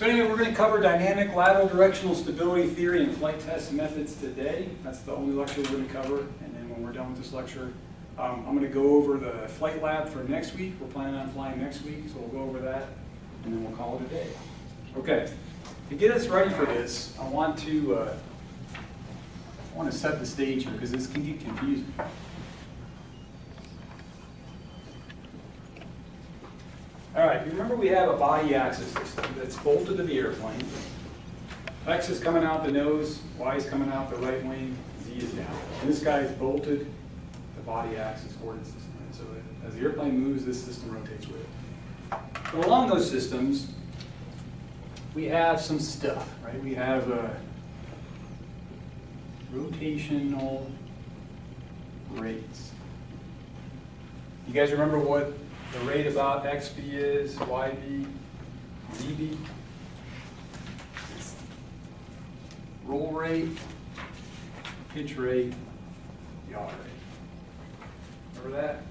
So anyway, we're going to cover dynamic lateral directional stability theory and flight test methods today. That's the only lecture we're going to cover. And then when we're done with this lecture, I'm going to go over the flight lab for next week. We're planning on flying next week, so we'll go over that, and then we'll call it a day. Okay, to get us ready for this, I want to set the stage here because this can get confusing. All right, you remember we have a body axis system that's bolted to the airplane. X is coming out the nose, Y is coming out the right wing, Z is down. And this guy is bolted the body axis coordinate system. And so as the airplane moves, this system rotates with it. But along those systems, we have some stuff, right? We have rotational rates. You guys remember what the rate about XB is, YB, ZB? It's roll rate, pitch rate, yaw rate. Remember that?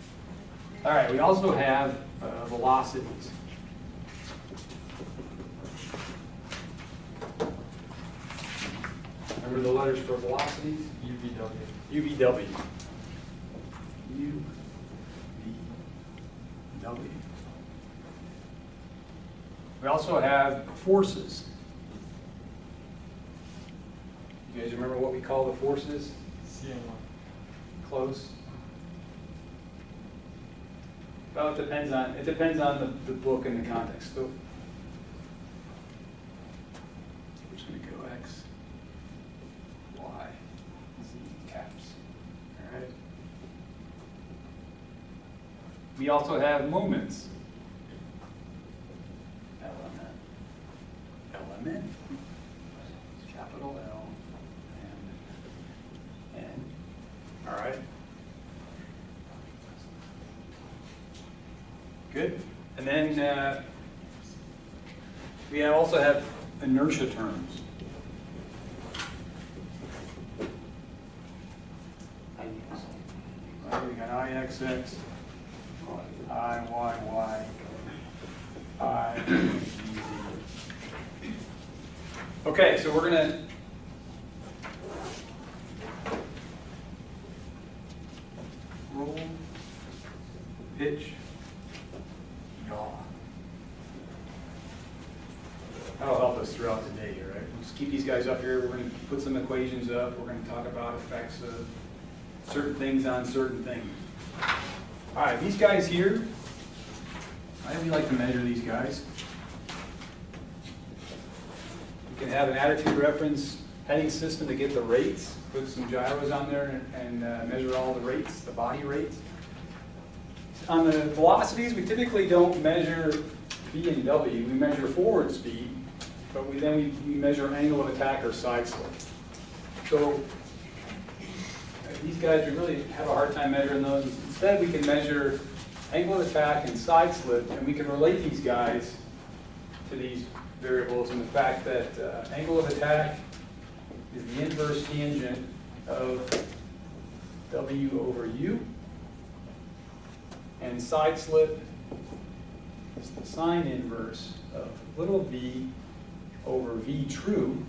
All right, we also have velocities. Remember the letters for velocities? UVW. UVW. We also have forces. You guys remember what we call the forces? CM1. Close. Well, it depends on the book and the context. So we're just going to go X, Y, Z, caps. All right. We also have moments. LMN, capital L and N. All right. Good. And then we also have inertia terms. Right, we got IXX, IYY, IZZ. Okay, so we're going to roll, pitch, yaw. That'll help us throughout the day here, right? We'll just keep these guys up here. We're going to put some equations up. We're going to talk about effects of certain things on certain things. All right, these guys here, why do we like to measure these guys? You can have an attitude reference heading system to get the rates, put some gyros on there and measure all the rates, the body rates. On the velocities, we typically don't measure V and W, we measure forward speed, but we measure angle of attack or side slip. So these guys, we really have a hard time measuring those. Instead, we can measure angle of attack and side slip, and we can relate these guys to these variables and the fact that angle of attack is the inverse tangent of W over U, and side slip is the sine inverse of little v over V true.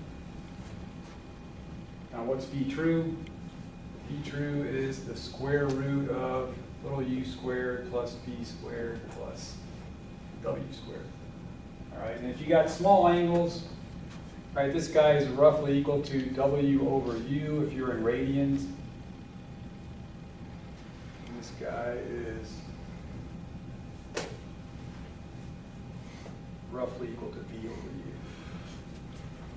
Now what's V true? V true is the square root of little u squared plus v squared plus W squared. All right, and if you got small angles, right, this guy is roughly equal to W over U if you're in radians. And this guy is roughly equal to V over U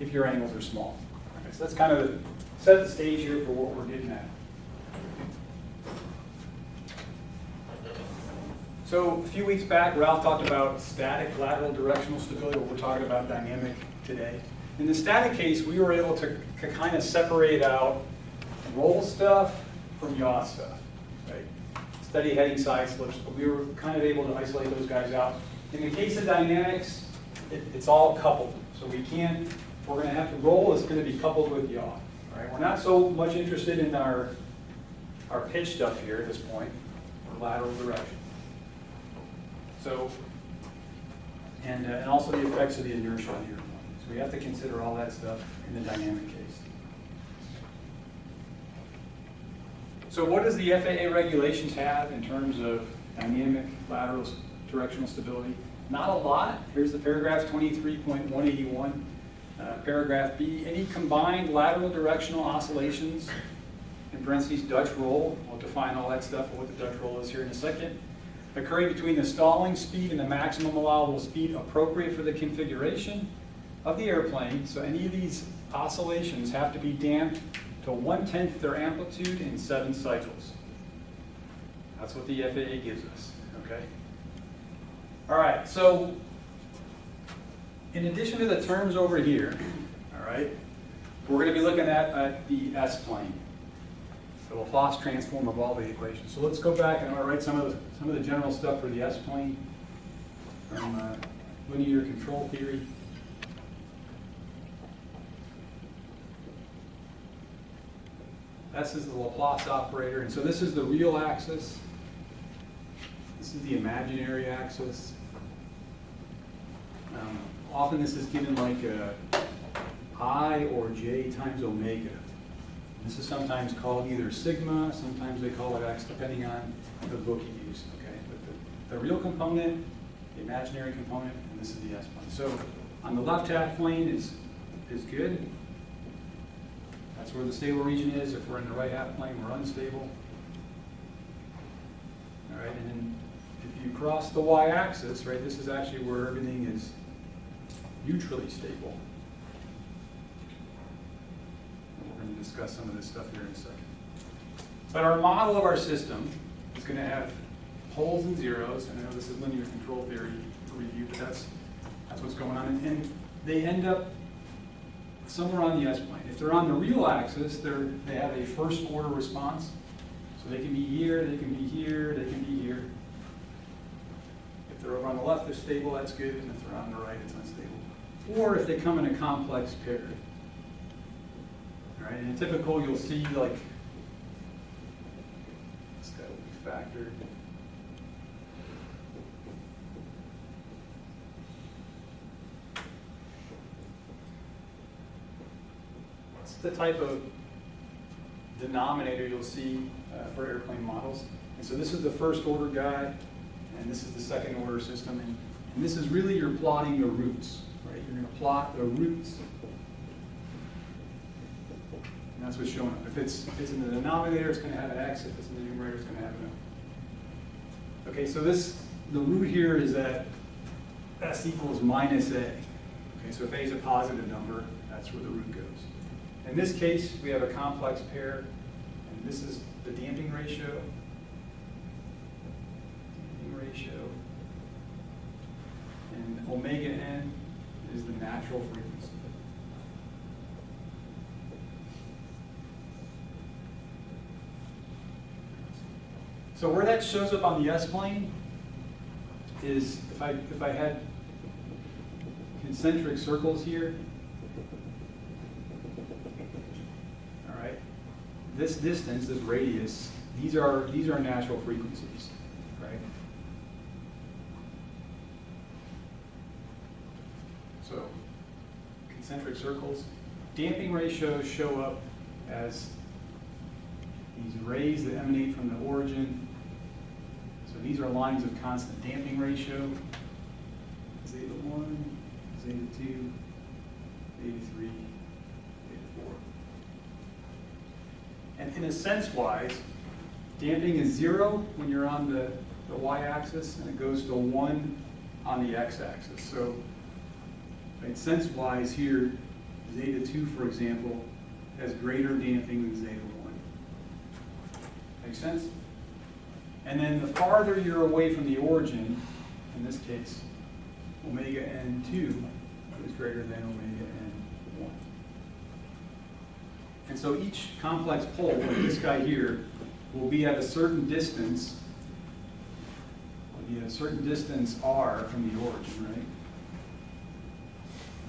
if your angles are small. Okay, so that's kind of set the stage here for what we're getting at. So a few weeks back, Ralph talked about static lateral directional stability. We're talking about dynamic today. In the static case, we were able to kind of separate out roll stuff from yaw stuff, right? Steady heading side slips, but we were kind of able to isolate those guys out. In the case of dynamics, it's all coupled. So we're going to have to roll is going to be coupled with yaw, right? We're not so much interested in our pitch stuff here at this point, or lateral direction. So, and also the effects of the inertia on the airplane. So we have to consider all that stuff in the dynamic case. So what does the FAA regulations have in terms of dynamic lateral directional stability? Not a lot. Here's the paragraph 23.181. Paragraph B, any combined lateral directional oscillations, in parentheses, Dutch roll. We'll define all that stuff, what the Dutch roll is here in a second. Occurring between the stalling speed and the maximum allowable speed appropriate for the configuration of the airplane. So any of these oscillations have to be damped to 1/10 their amplitude in 7 cycles. That's what the FAA gives us, okay? All right, so in addition to the terms over here, all right, we're going to be looking at the S-plane, the Laplace transform of all the equations. So let's go back and I'm going to write some of the general stuff for the S-plane from linear control theory. S is the Laplace operator, and so this is the real axis. This is the imaginary axis. Often this is given like I or J times omega. This is sometimes called either sigma, sometimes they call it X, depending on the book you use. Okay, but the real component, the imaginary component, and this is the S-plane. So on the left half plane is good. That's where the stable region is. If we're in the right half plane, we're unstable. All right, and then if you cross the y-axis, right, this is actually where everything is neutrally stable. And we're going to discuss some of this stuff here in a second. But our model of our system is going to have poles and zeros. I know this is linear control theory for review, but that's what's going on. And they end up somewhere on the S-plane. If they're on the real axis, they have a first order response. So they can be here, they can be here, they can be here. If they're over on the left, they're stable, that's good. And if they're on the right, it's unstable. Or if they come in a complex pair. All right, and in typical, you'll see like, this guy will be factored. The type of denominator you'll see for airplane models. And so this is the first order guy, and this is the second order system. And this is really, you're plotting the roots, right? You're going to plot the roots. And that's what's showing up. If it's in the denominator, it's going to have an X. If it's in the numerator, it's going to have an O. Okay, so the root here is that S equals minus A. Okay, so if A is a positive number, that's where the root goes. In this case, we have a complex pair, and this is the damping ratio. And omega n is the natural frequency. So where that shows up on the S-plane is if I had concentric circles here. This distance, this radius, these are natural frequencies, right? So concentric circles. Damping ratios show up as these rays that emanate from the origin. So these are lines of constant damping ratio. Zeta 1, Zeta 2, Zeta 3. And in a sense-wise, damping is 0 when you're on the y-axis, and it goes to 1 on the x-axis. So, right, sense-wise here, Zeta 2, for example, has greater damping than Zeta 1. Make sense? And then the farther you're away from the origin, in this case, omega n2 is greater than omega n1. And so each complex pole, like this guy here, will be at a certain distance, r from the origin, right?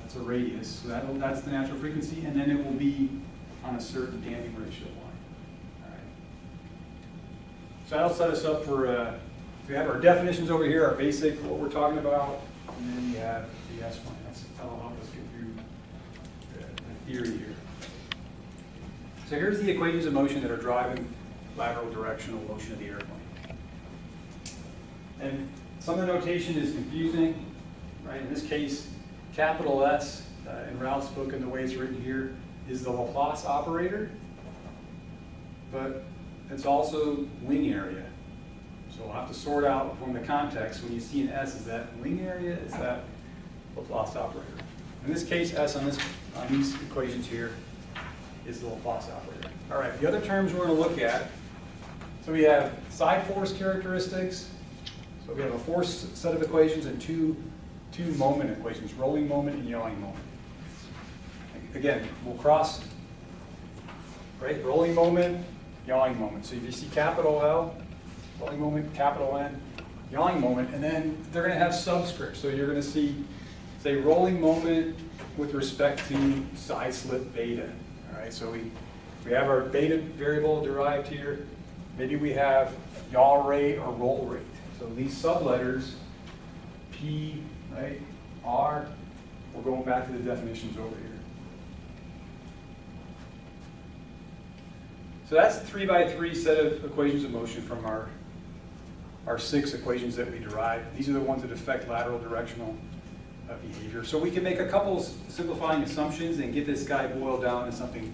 That's a radius, so that's the natural frequency, and then it will be on a certain damping ratio line. All right. So that'll set us up for, we have our definitions over here, our basic, what we're talking about, and then you have the S-plane. That'll help us get through theory here. So here's the equations of motion that are driving lateral directional motion of the airplane. And some of the notation is confusing, right? In this case, capital S in Ralph's book and the way it's written here is the Laplace operator, but it's also wing area. So we'll have to sort out from the context when you see an S, is that wing area, is that Laplace operator? In this case, S on these equations here is the Laplace operator. All right, the other terms we're going to look at, so we have side force characteristics. So we have a force set of equations and two moment equations, rolling moment and yawing moment. Again, we'll cross, right, rolling moment, yawing moment. So if you see capital L, rolling moment, capital N, yawing moment, and then they're going to have subscripts. So you're going to see, say, rolling moment with respect to side slip beta. All right, so we have our beta variable derived here. Maybe we have yaw rate or roll rate. So these subletters, P, right, R, we're going back to the definitions over here. So that's a 3x3 set of equations of motion from our 6 equations that we derived. These are the ones that affect lateral directional behavior. So we can make a couple simplifying assumptions and get this guy boiled down to something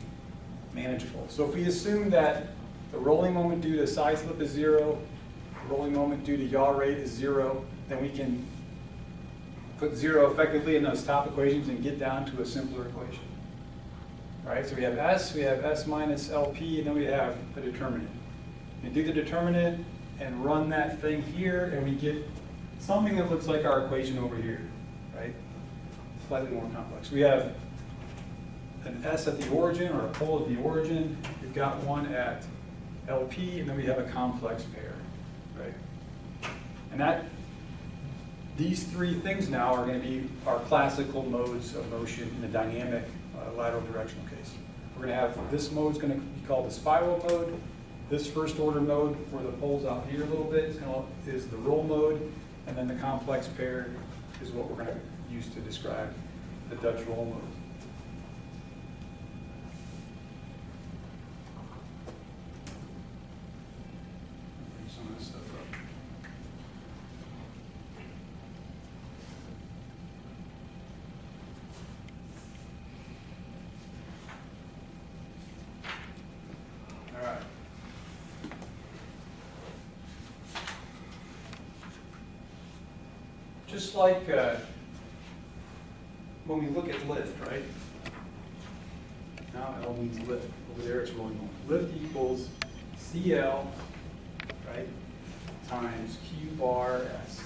manageable. So if we assume that the rolling moment due to side slip is 0, the rolling moment due to yaw rate is 0, then we can put 0 effectively in those top equations and get down to a simpler equation. All right, so we have S minus LP, and then we have the determinant. You do the determinant and run that thing here, and we get something that looks like our equation over here, right? Slightly more complex. We have an S at the origin, or a pole at the origin. We've got one at LP, and then we have a complex pair, right? And these 3 things now are going to be our classical modes of motion in the dynamic lateral directional case. We're going to have this mode is going to be called the spiral mode. This first order mode, where the pole's out here a little bit, is the roll mode, and then the complex pair is what we're going to use to describe the Dutch roll mode. Bring some of this stuff up. All right. Just like when we look at lift, right? Now L means lift. Over there it's rolling moment. Lift equals CL, right, times Q bar S,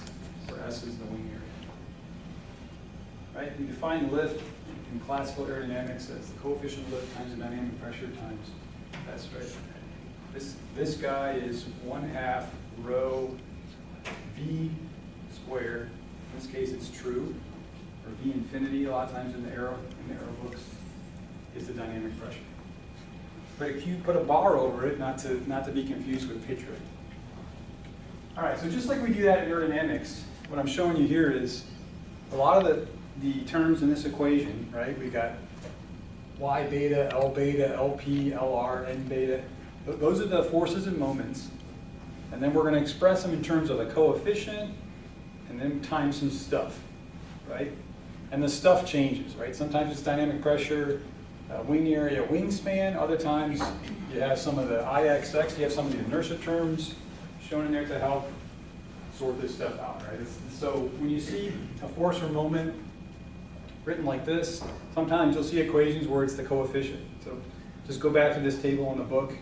where S is the wing area. Right? We define lift in classical aerodynamics as the coefficient of lift times the dynamic pressure times S, right? This guy is 1/2 rho V squared. In this case, it's true, or V infinity. A lot of times in the aero books is the dynamic pressure. But if you put a bar over it, not to be confused with pitch rate. All right, so just like we do that in aerodynamics, what I'm showing you here is a lot of the terms in this equation, right? We got Y beta, L beta, LP, LR, N beta. Those are the forces and moments. And then we're going to express them in terms of a coefficient and then times some stuff, right? And the stuff changes, right? Sometimes it's dynamic pressure, wing area, wingspan. Other times you have some of the IXX, you have some of the inertia terms shown in there to help sort this stuff out, right? So when you see a force or moment written like this, sometimes you'll see equations where it's the coefficient. So just go back to this table in the book.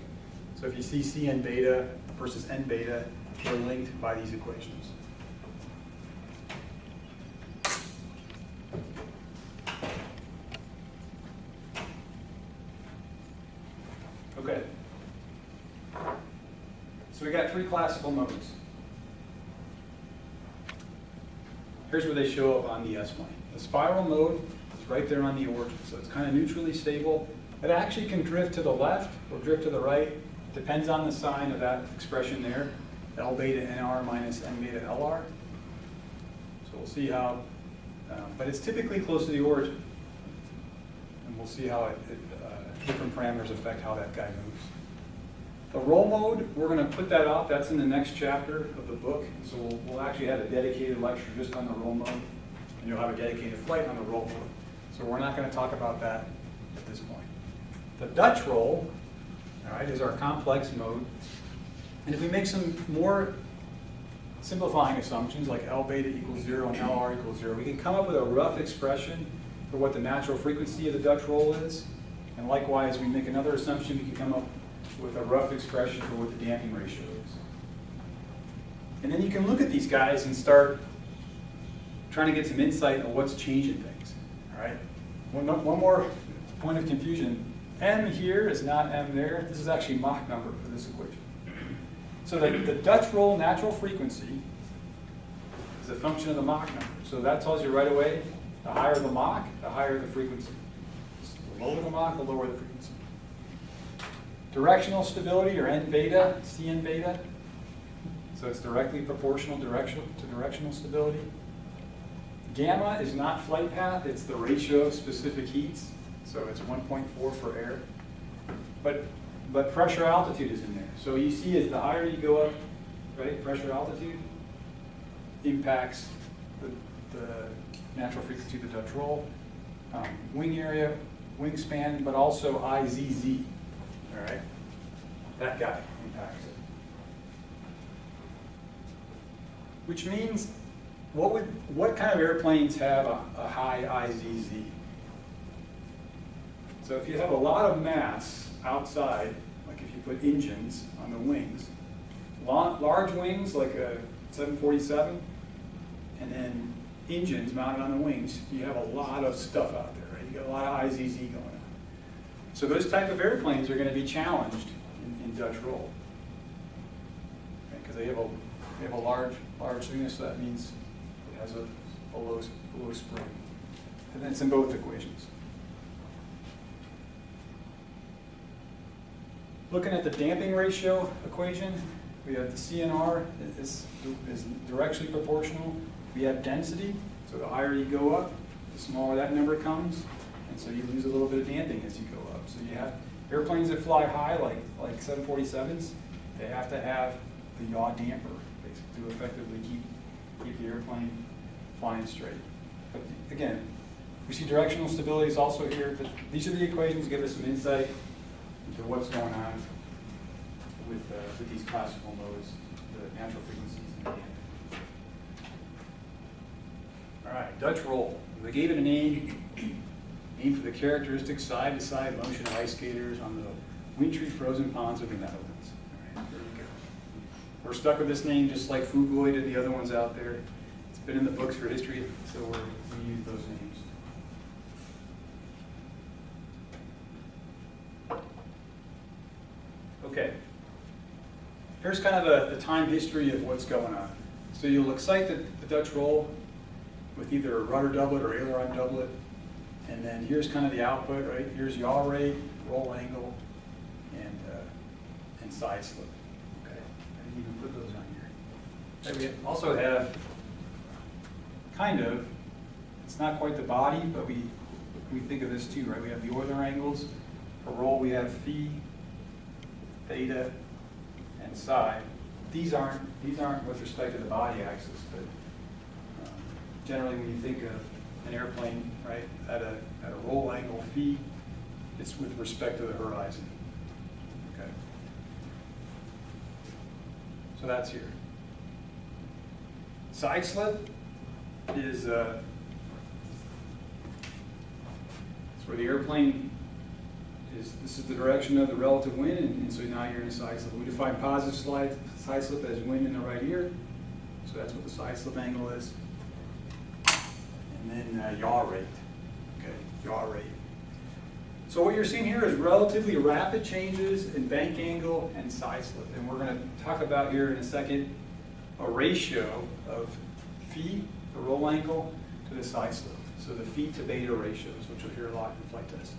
So if you see Cn beta versus N beta, they're linked by these equations. Okay. So we got 3 classical modes. Here's where they show up on the S-plane. The spiral mode is right there on the origin, so it's kind of neutrally stable. It actually can drift to the left or drift to the right. Depends on the sign of that expression there, L beta NR minus N beta LR. So we'll see how, but it's typically close to the origin. and we'll see how different parameters affect how that guy moves. The roll mode, we're going to put that off. That's in the next chapter of the book. So we'll actually have a dedicated lecture just on the roll mode, and you'll have a dedicated flight on the roll mode. So we're not going to talk about that at this point. The Dutch roll, all right, is our complex mode. And if we make some more simplifying assumptions, like L beta equals 0 and LR equals 0, we can come up with a rough expression for what the natural frequency of the Dutch roll is. And likewise, we make another assumption, we can come up with a rough expression for what the damping ratio is. And then you can look at these guys and start trying to get some insight on what's changing things. All right. One more point of confusion. M here is not M there. This is actually Mach number for this equation. So the Dutch roll natural frequency is a function of the Mach number. So that tells you right away, the higher the Mach, the higher the frequency. The lower the Mach, the lower the frequency. Directional stability, or N beta, Cn beta. So it's directly proportional to directional stability. Gamma is not flight path, it's the ratio of specific heats. So it's 1.4 for air. But pressure altitude is in there. So you see as the higher you go up, right, pressure altitude impacts the natural frequency of the Dutch roll. Wing area, wingspan, but also IZZ. All right, that guy impacts it. Which means, what kind of airplanes have a high IZZ? So if you have a lot of mass outside, like if you put engines on the wings, large wings like a 747, and then engines mounted on the wings, you have a lot of stuff out there, right? You got a lot of IZZ going on. So those type of airplanes are going to be challenged in Dutch roll, because they have a large thickness, so that means it has a low spring. And it's in both equations. Looking at the damping ratio equation, we have the CNR is directionally proportional. We have density, so the higher you go up, the smaller that number comes, and so you lose a little bit of damping as you go up. So you have airplanes that fly high, like 747s, they have to have the yaw damper, basically, to effectively keep the airplane flying straight. But again, we see directional stability is also here. But these are the equations, give us some insight into what's going on with these classical modes, the natural frequencies and the damping. All right, Dutch roll. They gave it a name, named for the characteristic side-to-side motion of ice skaters on the wintry frozen ponds of the Netherlands. All right, there we go. We're stuck with this name just like Fugloid and the other ones out there. It's been in the books for history, so we use those names. Okay, here's kind of the time history of what's going on. So you'll excite the Dutch roll with either a rudder doublet or aileron doublet, and then here's kind of the output, right? Here's yaw rate, roll angle, and side slip. Okay, I didn't even put those on here. Okay, we also have kind of, it's not quite the body, but we think of this too, right? We have the Euler angles. For roll, we have phi, theta, and psi. These aren't with respect to the body axis, but generally when you think of an airplane, right, at a roll angle phi, it's with respect to the horizon. Okay. So that's here. Side slip is it's where the airplane this is the direction of the relative wind, and so now you're in a side slip. We define positive side slip as wind in the right ear, so that's what the side slip angle is. And then yaw rate, okay, yaw rate. So what you're seeing here is relatively rapid changes in bank angle and side slip, and we're going to talk about here in a second a ratio of phi, the roll angle, to the side slip. So the phi to beta ratios, which you'll hear a lot in flight tests.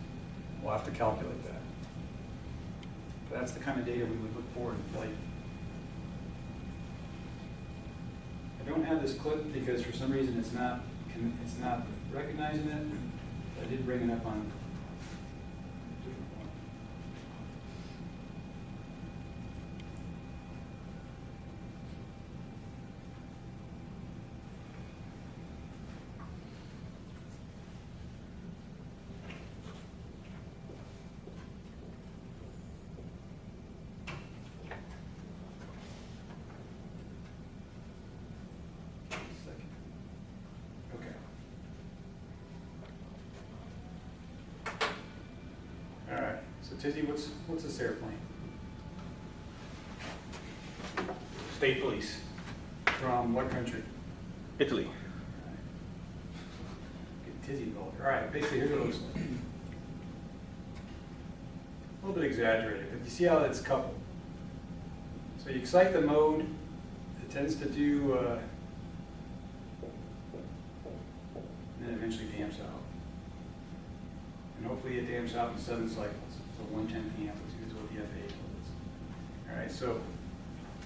We'll have to calculate that. But that's the kind of data we would look for in flight. I don't have this clip because for some reason it's not recognizing it. I did bring it up on Tizzy, what's this airplane? State police. From what country? Italy. Get Tizzy involved. All right, basically here's what it looks like. A little bit exaggerated, but you see how it's coupled. So you excite the mode, it tends to do, and then eventually damps out. And hopefully it damps out in 7 cycles. So 1/10 the amplitude is what the FA is. All right, so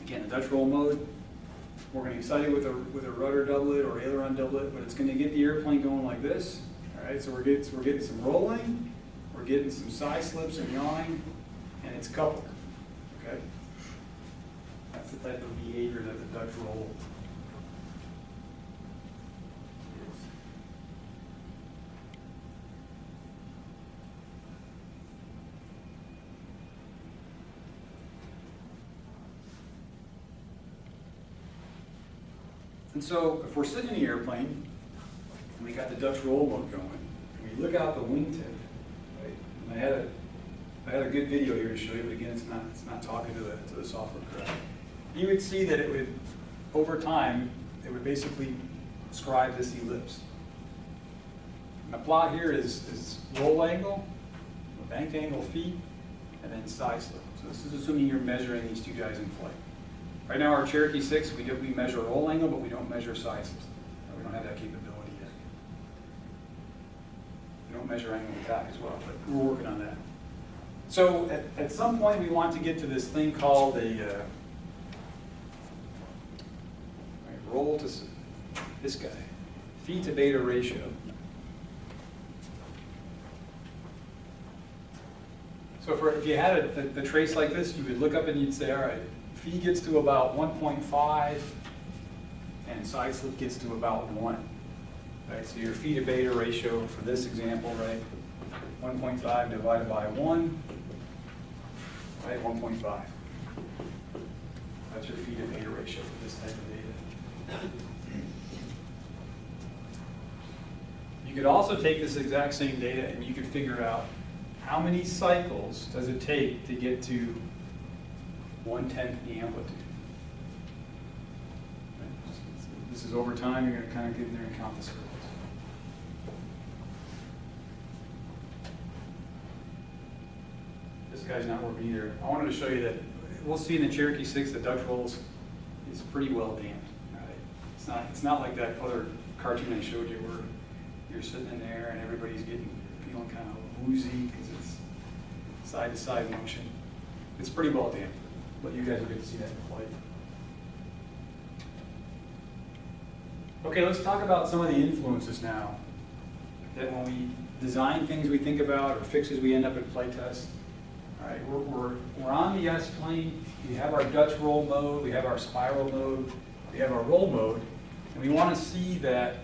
again, the Dutch roll mode, we're going to excite it with a rudder doublet or aileron doublet, but it's going to get the airplane going like this. All right, so we're getting some rolling, we're getting some side slips and yawing, and it's coupled. Okay, that's the type of behavior that the Dutch roll is. And so if we're sitting in the airplane, and we got the Dutch roll mode going, and we look out the wingtip, right? And I had a good video here to show you, but again, it's not talking to the software correct. You would see that it would, over time, it would basically describe this ellipse. And the plot here is roll angle, banked angle feet, and then side slip. So this is assuming you're measuring these two guys in flight. Right now, our Cherokee 6, we measure roll angle, but we don't measure side slip. We don't have that capability yet. We don't measure angle of attack as well, but we're working on that. So at some point, we want to get to this thing called a roll to this guy, feet to beta ratio. So if you had a trace like this, you would look up and you'd say, all right, phi gets to about 1.5, and side slip gets to about 1. Right? So your phi to beta ratio for this example, right, 1.5 divided by 1, right, 1.5. That's your phi to beta ratio for this type of data. You could also take this exact same data and you could figure out how many cycles does it take to get to 1/10 the amplitude. Right? This is over time, you're going to kind of get in there and count the circles. This guy's not working either. I wanted to show you that we'll see in the Cherokee 6 the Dutch rolls is pretty well damped. Right? It's not like that other cartoon I showed you where you're sitting in there and everybody's feeling kind of woozy because it's side to side motion. It's pretty well damped, but you guys will get to see that in flight. Okay, let's talk about some of the influences now that when we design things we think about or fixes we end up in flight test. All right, we're on the S plane. We have our Dutch roll mode. We have our spiral mode. We have our roll mode, and we want to see that.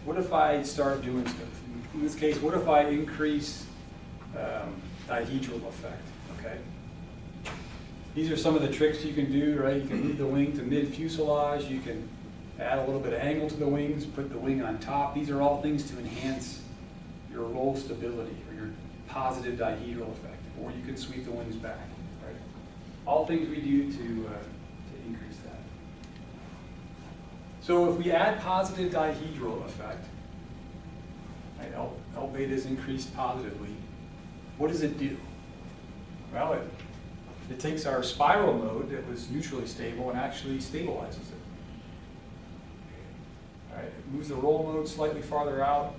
What if I start doing stuff? In this case, what if I increase dihedral effect? Okay. These are some of the tricks you can do, right? You can move the wing to mid-fuselage. You can add a little bit of angle to the wings, put the wing on top. These are all things to enhance your roll stability or your positive dihedral effect. Or you could sweep the wings back, right? All things we do to increase that. So if we add positive dihedral effect, right, L beta is increased positively, what does it do? Well, it takes our spiral mode that was neutrally stable and actually stabilizes it. All right, it moves the roll mode slightly farther out,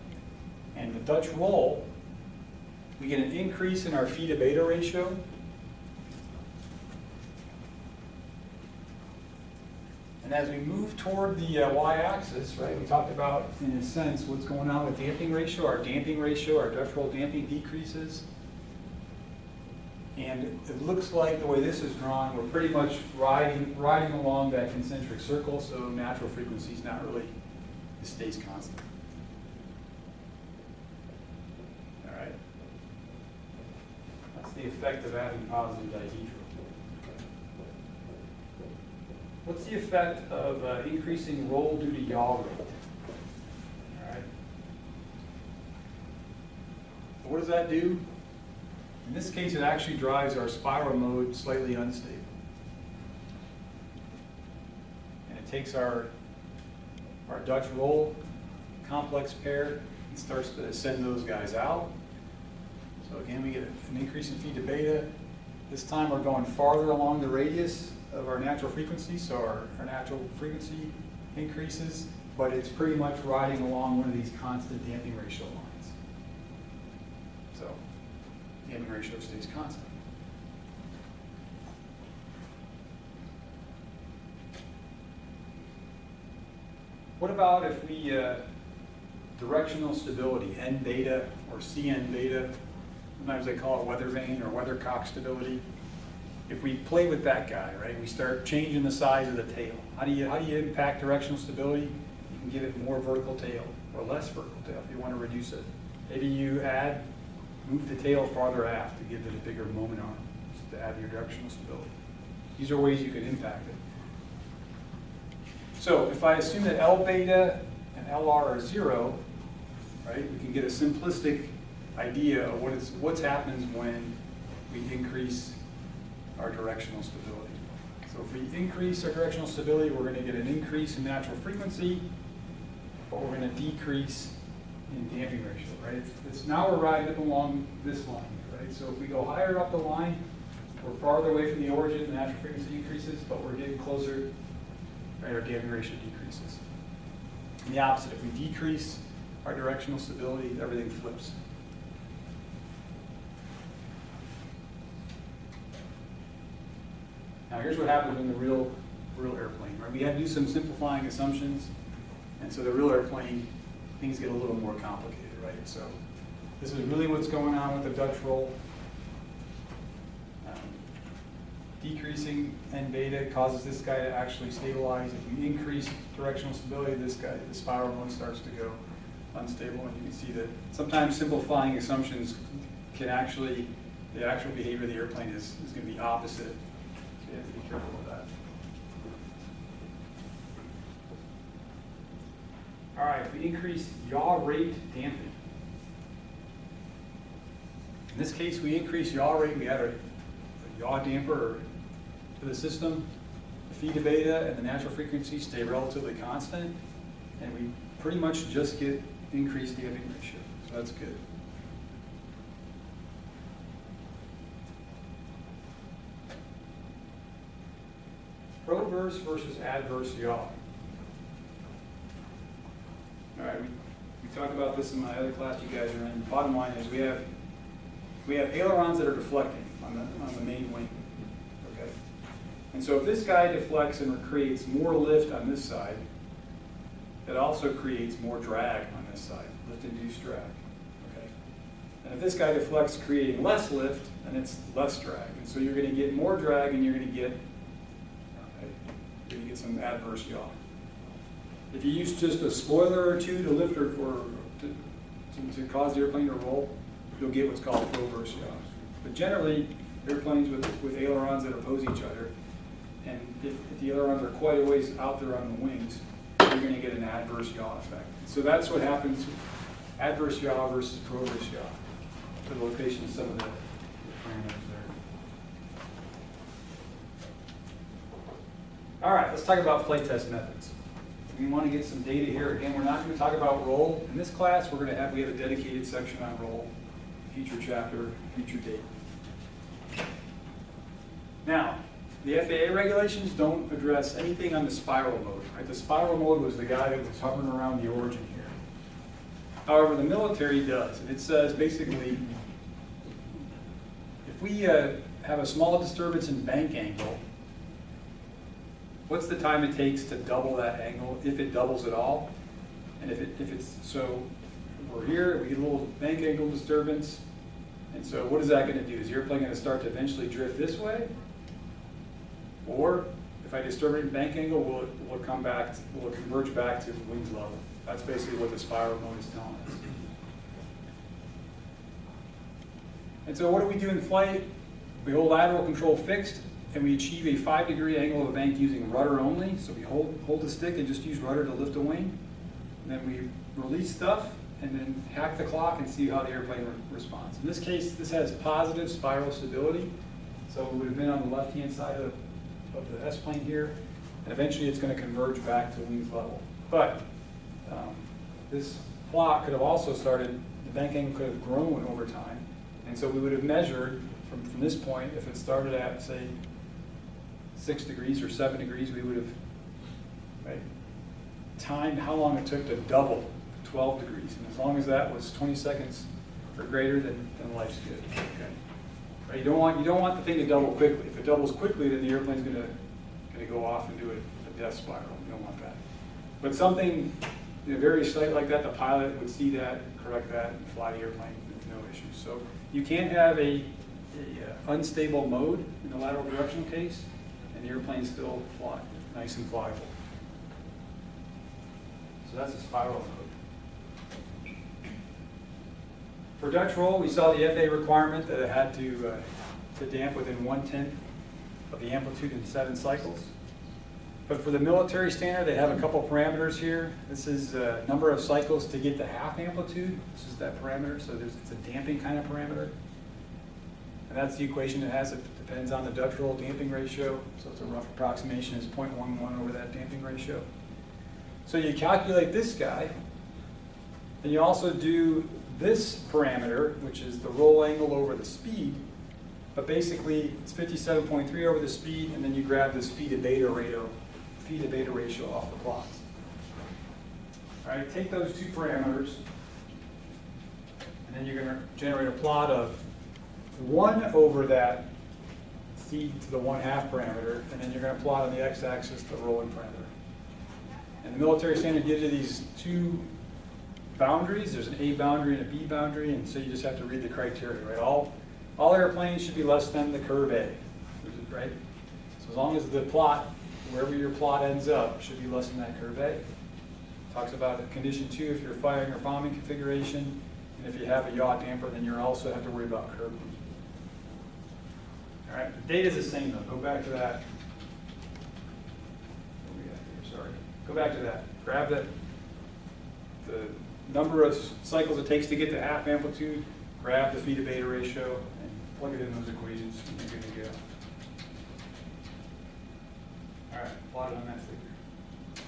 and the Dutch roll, we get an increase in our phi to beta ratio. And as we move toward the y-axis, right, we talked about, in a sense, what's going on with damping ratio. Our Dutch roll damping decreases. And it looks like the way this is drawn, we're pretty much riding along that concentric circle, so natural frequency is not really, it stays constant. All right? That's the effect of having positive dihedral. What's the effect of increasing roll due to yaw rate? All right. What does that do? In this case, it actually drives our spiral mode slightly unstable. And it takes our Dutch roll complex pair and starts to send those guys out. So again, we get an increase in phi to beta. This time we're going farther along the radius of our natural frequency, so our natural frequency increases, but it's pretty much riding along one of these constant damping ratio lines. So damping ratio stays constant. What about if we directional stability, N beta or Cn beta, sometimes they call it weather vane or weathercock stability. If we play with that guy, right, we start changing the size of the tail. How do you impact directional stability? You can give it more vertical tail or less vertical tail if you want to reduce it. Maybe you move the tail farther aft to give it a bigger moment arm to add your directional stability. These are ways you can impact it. So if I assume that L beta and LR are 0, right, we can get a simplistic idea of what happens when we increase our directional stability. So if we increase our directional stability, we're going to get an increase in natural frequency, but we're going to decrease in damping ratio, right? Now we're riding up along this line, right? So if we go higher up the line, we're farther away from the origin, the natural frequency increases, but we're getting closer, right? Our damping ratio decreases. And the opposite, if we decrease our directional stability, everything flips. Now here's what happens in the real airplane, right? We had to do some simplifying assumptions, and so the real airplane, things get a little more complicated, right? So this is really what's going on with the Dutch roll. Decreasing N beta causes this guy to actually stabilize. If we increase directional stability, this guy, the spiral mode starts to go unstable, and you can see that sometimes simplifying assumptions can actually, the actual behavior of the airplane is going to be opposite. So you have to be careful of that. All right, if we increase yaw rate damping. In this case, we increase yaw rate. We add a yaw damper to the system. The phi to beta and the natural frequency stay relatively constant, and we pretty much just get increased damping ratio. So that's good. Proverse versus adverse yaw. All right, we talked about this in my other class you guys are in. The bottom line is we have ailerons that are deflecting on the main wing. Okay, and so if this guy deflects and creates more lift on this side, it also creates more drag on this side, lift-induced drag. Okay, and if this guy deflects, creating less lift, then it's less drag, and so you're going to get more drag, and you're going to get some adverse yaw. If you use just a spoiler or two to lift or to cause the airplane to roll, you'll get what's called proverse yaw. But generally, airplanes with ailerons that oppose each other, and if the ailerons are quite a ways out there on the wings, you're going to get an adverse yaw effect. So that's what happens, adverse yaw versus proverse yaw, for the location of some of the parameters there. All right, let's talk about flight test methods. We want to get some data here. Again, we're not going to talk about roll. In this class, we have a dedicated section on roll, future chapter, future date. Now, the FAA regulations don't address anything on the spiral mode. Right? The spiral mode was the guy that was hovering around the origin here. However, the military does. And it says basically, if we have a small disturbance in bank angle, what's the time it takes to double that angle, if it doubles at all? And if it's, so we're here, we get a little bank angle disturbance, and so what is that going to do? Is the airplane going to start to eventually drift this way? Or if I disturb it in bank angle, will it come back, will it converge back to wings level? That's basically what the spiral mode is telling us. And so what do we do in flight? We hold lateral control fixed, and we achieve a 5-degree angle of a bank using rudder only. So we hold the stick and just use rudder to lift a wing. And then we release stuff, and then hack the clock and see how the airplane responds. In this case, this has positive spiral stability, so it would have been on the left-hand side of the S-plane here, and eventually it's going to converge back to wings level. But this plot could have also started, the bank angle could have grown over time, and so we would have measured from this point, if it started at, say, 6 degrees or 7 degrees, we would have timed how long it took to double 12 degrees. And as long as that was 20 seconds or greater, then life's good. Okay. Right? You don't want the thing to double quickly. If it doubles quickly, then the airplane's going to go off and do a death spiral. You don't want that. But something very slight like that, the pilot would see that, correct that, and fly the airplane with no issues. So you can't have a unstable mode in the lateral directional case, and the airplane still fly nice and flyable. So that's a spiral mode. For Dutch roll, we saw the FAA requirement that it had to damp within 1/10 of the amplitude in 7 cycles. But for the military standard, they have a couple parameters here. This is number of cycles to get to half amplitude. This is that parameter, so it's a damping kind of parameter. And that's the equation it has. It depends on the Dutch roll damping ratio. So it's a rough approximation is 0.11 over that damping ratio. So you calculate this guy, and you also do this parameter, which is the roll angle over the speed. But basically, it's 57.3 over the speed, and then you grab this phi to beta ratio off the plots. All right, take those two parameters, and then you're going to generate a plot of 1 over that phi to the 1/2 parameter, and then you're going to plot on the x-axis the rolling parameter. And the military standard gives you these two boundaries. There's an A boundary and a B boundary, and so you just have to read the criteria, right? All airplanes should be less than the curve A, right? So as long as the plot, wherever your plot ends up, should be less than that curve A. Talks about condition 2 if you're firing or bombing configuration, and if you have a yaw damper, then you also have to worry about curve B. All right, the data is the same though. Go back to that. What we got here? Sorry. Go back to that. Grab the number of cycles it takes to get to half amplitude, grab the phi to beta ratio, and plug it in those equations, and you're good to go. All right, plot it on that figure.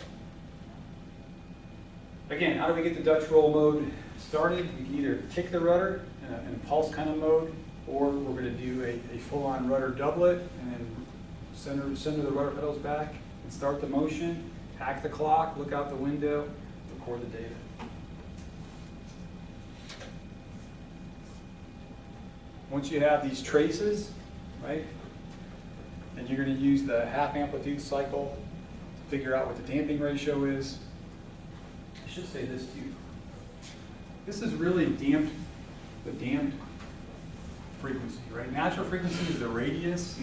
Again, how do we get the Dutch roll mode started? We can either kick the rudder in a pulse kind of mode, or we're going to do a full-on rudder doublet, and then center the rudder pedals back, and start the motion, hack the clock, look out the window, record the data. Once you have these traces, right, then you're going to use the half amplitude cycle to figure out what the damping ratio is. I should say this too. This is really the damped frequency, right? Natural frequency is the radius.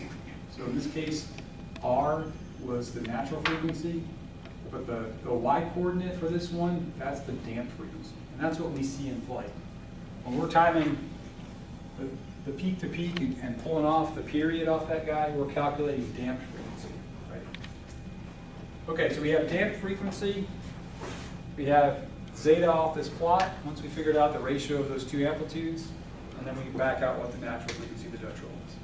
So in this case, R was the natural frequency, but the Y coordinate for this one, that's the damped frequency. And that's what we see in flight. When we're timing the peak to peak and pulling off the period off that guy, we're calculating damped frequency, right? Okay, so we have damped frequency. We have zeta off this plot, once we figured out the ratio of those two amplitudes, and then we can back out what the natural frequency of the Dutch roll is.